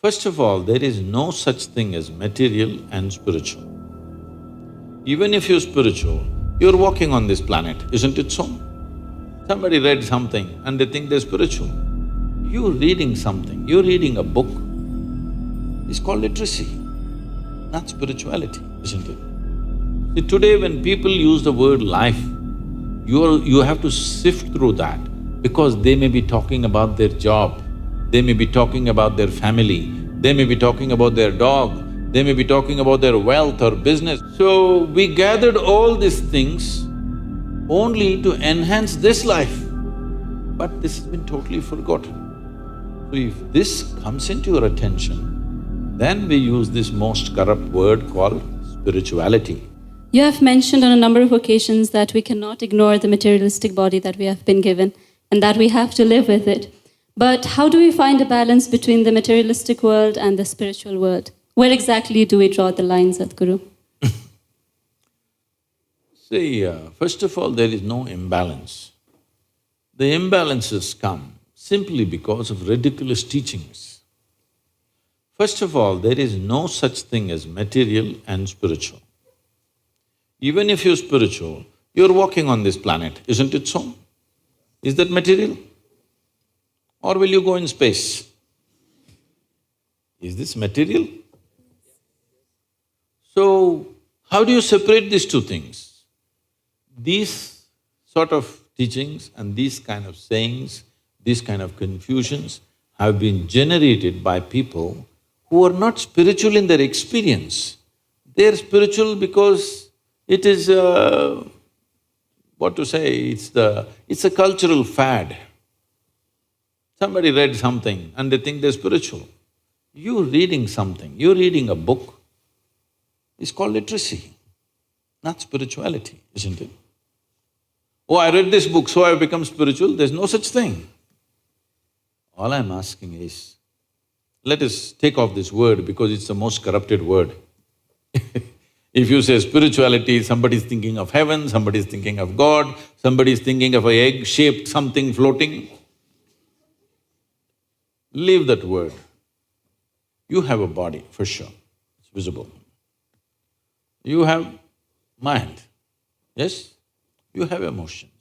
First of all, there is no such thing as material and spiritual. Even if you're spiritual, you're walking on this planet, isn't it so? Somebody read something and they think they're spiritual. You're reading something, you're reading a book. It's called literacy, not spirituality, isn't it? See, today when people use the word life, you have to sift through that because they may be talking about their job, they may be talking about their family, they may be talking about their dog, they may be talking about their wealth or business. So, we gathered all these things only to enhance this life, but this has been totally forgotten. So, if this comes into your attention, then we use this most corrupt word called spirituality. You have mentioned on a number of occasions that we cannot ignore the materialistic body that we have been given and that we have to live with it. But how do we find a balance between the materialistic world and the spiritual world? Where exactly do we draw the line, Sadhguru? See, first of all, there is no imbalance. The imbalances come simply because of ridiculous teachings. First of all, there is no such thing as material and spiritual. Even if you're spiritual, you're walking on this planet, isn't it so? Is that material? Or will you go in space? Is this material? So, how do you separate these two things? These sort of teachings and these kind of sayings, these kind of confusions have been generated by people who are not spiritual in their experience. They're spiritual because it is what to say, it's a cultural fad. Somebody read something and they think they're spiritual. You're reading something, you're reading a book, it's called literacy, not spirituality, isn't it? Oh, I read this book, so I've become spiritual, there's no such thing. All I'm asking is, let us take off this word because it's the most corrupted word. If you say spirituality, somebody's thinking of heaven, somebody's thinking of God, somebody's thinking of an egg-shaped something floating. Leave that word. You have a body, for sure, it's visible. You have mind, yes? You have emotions.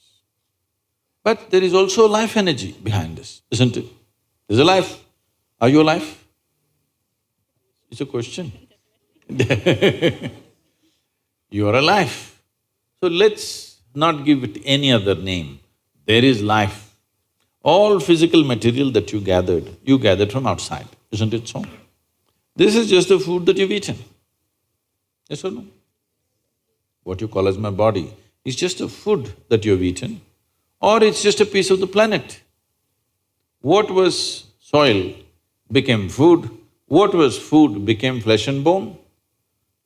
But there is also life energy behind this, isn't it? There's a life. Are you alive? It's a question. You are alive. So let's not give it any other name. There is life. All physical material that you gathered from outside, isn't it so? This is just the food that you've eaten. Yes or no? What you call as my body is just a food that you've eaten, or it's just a piece of the planet. What was soil became food, what was food became flesh and bone.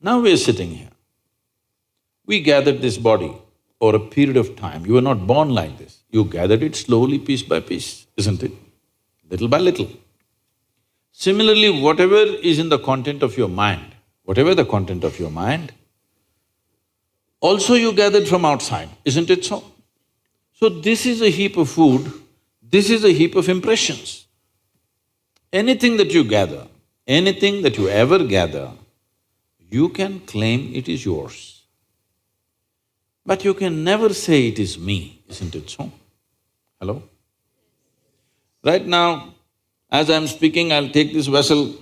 Now we're sitting here. We gathered this body over a period of time. You were not born like this. You gathered it slowly, piece by piece, isn't it? Little by little. Similarly, whatever is in the content of your mind, whatever the content of your mind, also you gathered from outside, isn't it so? So this is a heap of food, this is a heap of impressions. Anything that you gather, anything that you ever gather, you can claim it is yours. But you can never say it is me, isn't it so? Hello? Right now, as I'm speaking, I'll take this vessel.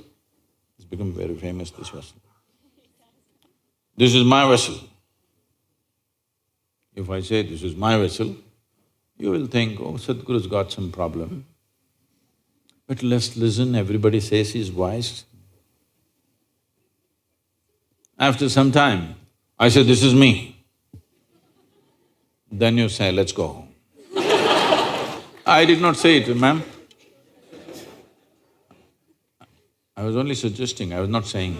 It's become very famous, this vessel. This is my vessel. If I say this is my vessel, you will think, oh, Sadhguru's got some problem. But let's listen, everybody says he's wise. After some time, I say, this is me. Then you say, let's go home. I did not say it, ma'am. I was only suggesting, I was not saying.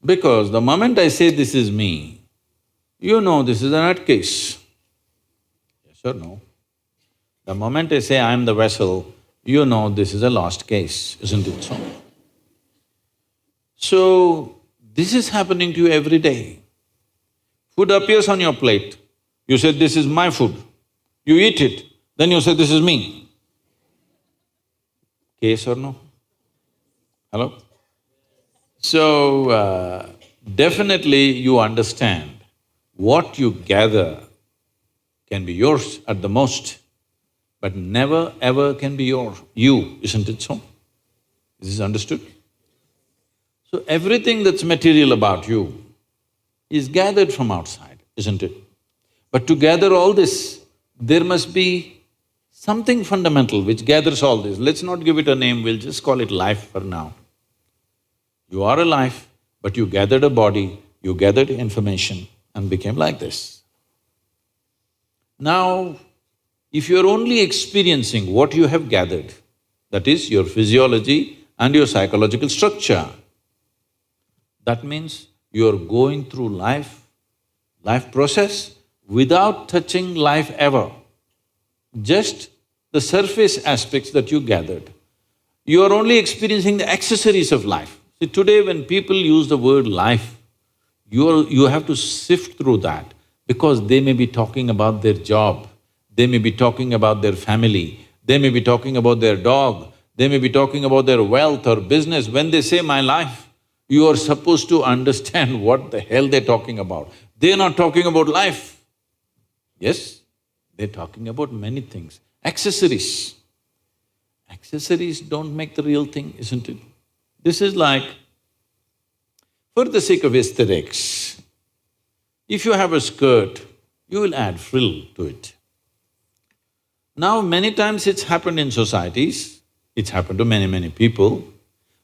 Because the moment I say this is me, you know this is a nutcase. Yes or no? The moment I say I am the vessel, you know this is a lost case, isn't it so? So, this is happening to you every day. Food appears on your plate, you say, this is my food. You eat it, then you say, this is me. Case or no? Hello? So, definitely you understand what you gather can be yours at the most, but never ever can be you, isn't it so? Is this understood? So everything that's material about you is gathered from outside, isn't it? But to gather all this, there must be something fundamental which gathers all this. Let's not give it a name, we'll just call it life for now. You are a life, but you gathered a body, you gathered information and became like this. Now, if you're only experiencing what you have gathered, that is your physiology and your psychological structure, that means you're going through life process without touching life ever. Just the surface aspects that you gathered. You are only experiencing the accessories of life. See, today when people use the word life, you have to sift through that because they may be talking about their job, they may be talking about their family, they may be talking about their dog, they may be talking about their wealth or business. When they say my life, you are supposed to understand what the hell they're talking about. They're not talking about life. Yes, they're talking about many things. Accessories. Accessories don't make the real thing, isn't it? This is like, for the sake of aesthetics, if you have a skirt, you will add frill to it. Now, many times it's happened in societies, it's happened to many people,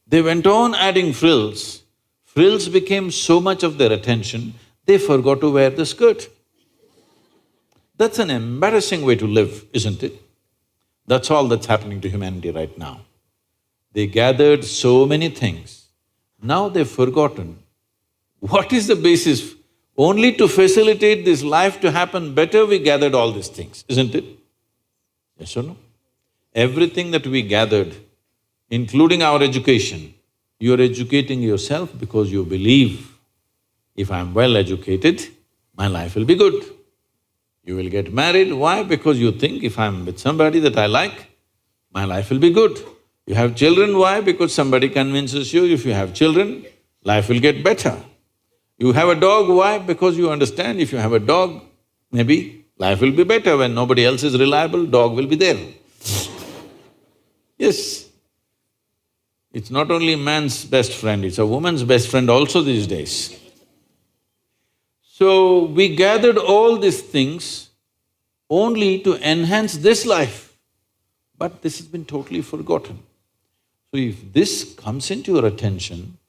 they went on adding frills. Frills became so much of their attention, they forgot to wear the skirt. That's an embarrassing way to live, isn't it? That's all that's happening to humanity right now. They gathered so many things, now they've forgotten what is the basis. Only to facilitate this life to happen better, we gathered all these things, isn't it? Yes or no? Everything that we gathered, including our education, you're educating yourself because you believe, if I'm well educated, my life will be good. You will get married, why? Because you think if I'm with somebody that I like, my life will be good. You have children, why? Because somebody convinces you if you have children, life will get better. You have a dog, why? Because you understand if you have a dog, maybe life will be better. When nobody else is reliable, dog will be there. Yes. It's not only man's best friend, it's a woman's best friend also these days. So, we gathered all these things only to enhance this life, but this has been totally forgotten. So, if this comes into your attention,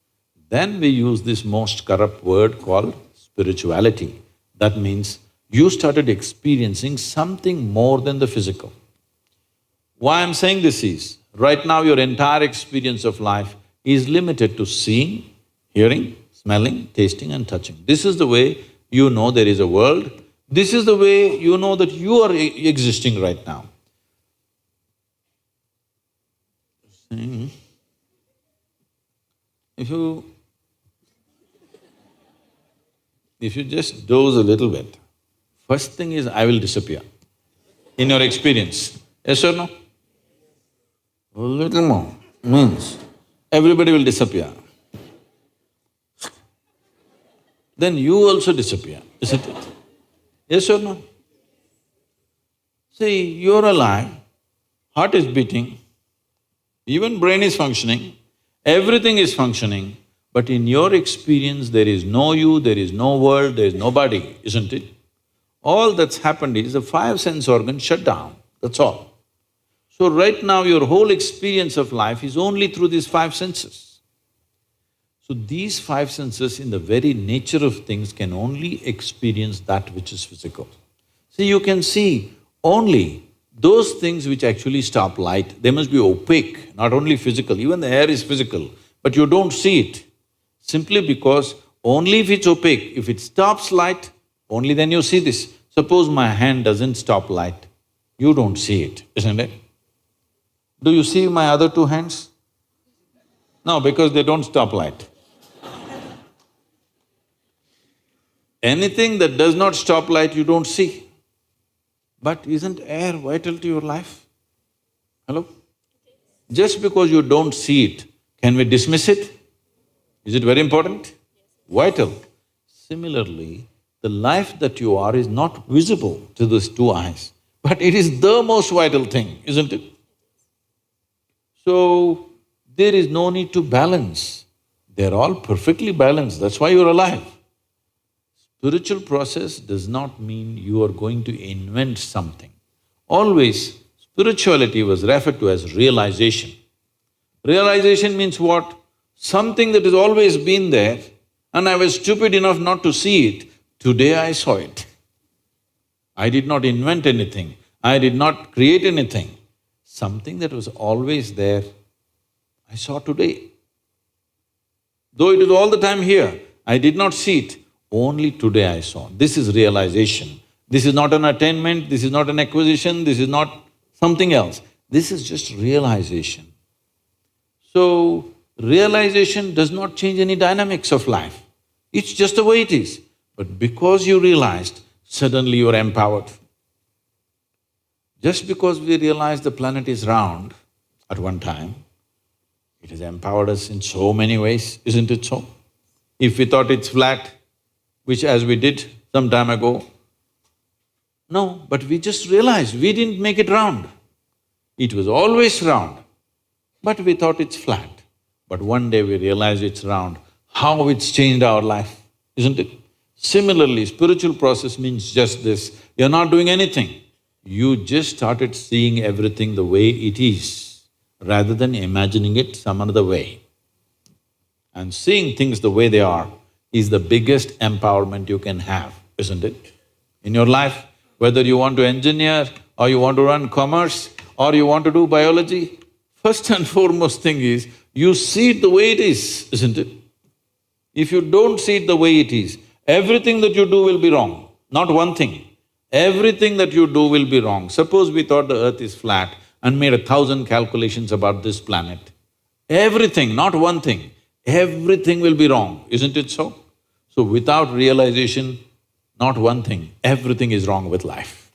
then we use this most corrupt word called spirituality. That means you started experiencing something more than the physical. Why I'm saying this is, right now your entire experience of life is limited to seeing, hearing, smelling, tasting and touching. This is the way you know there is a world, this is the way you know that you are existing right now. See, if you just doze a little bit, first thing is I will disappear in your experience, yes or no? A little more means everybody will disappear. Then you also disappear, isn't it? Yes or no? See, you're alive, heart is beating, even brain is functioning, everything is functioning, but in your experience there is no you, there is no world, there is nobody, isn't it? All that's happened is the five sense organs shut down, that's all. So right now your whole experience of life is only through these five senses. So these five senses in the very nature of things can only experience that which is physical. See, you can see only those things which actually stop light, they must be opaque, not only physical, even the air is physical, but you don't see it. Simply because only if it's opaque, if it stops light, only then you see this. Suppose my hand doesn't stop light, you don't see it, isn't it? Do you see my other two hands? No, because they don't stop light. Anything that does not stop light, you don't see. But isn't air vital to your life? Hello? Just because you don't see it, can we dismiss it? Is it very important? Vital. Similarly, the life that you are is not visible to these two eyes, but it is the most vital thing, isn't it? So, there is no need to balance. They're all perfectly balanced, that's why you're alive. Spiritual process does not mean you are going to invent something. Always, spirituality was referred to as realization. Realization means what? Something that has always been there and I was stupid enough not to see it, today I saw it. I did not invent anything, I did not create anything. Something that was always there, I saw today. Though it is all the time here, I did not see it, only today I saw. This is realization. This is not an attainment, this is not an acquisition, this is not something else. This is just realization. So, realization does not change any dynamics of life. It's just the way it is. But because you realized, suddenly you are empowered. Just because we realized the planet is round at one time, it has empowered us in so many ways, isn't it so? If we thought it's flat, which as we did some time ago, no, but we just realized we didn't make it round. It was always round, but we thought it's flat. But one day we realized it's round, how it's changed our life, isn't it? Similarly, spiritual process means just this, you're not doing anything. You just started seeing everything the way it is, rather than imagining it some other way. And seeing things the way they are is the biggest empowerment you can have, isn't it? In your life, whether you want to engineer or you want to run commerce or you want to do biology, first and foremost thing is, you see it the way it is, isn't it? If you don't see it the way it is, everything that you do will be wrong, not one thing. Everything that you do will be wrong. Suppose we thought the earth is flat and made 1,000 calculations about this planet. Everything, not one thing, everything will be wrong, isn't it so? So without realization, not one thing, everything is wrong with life.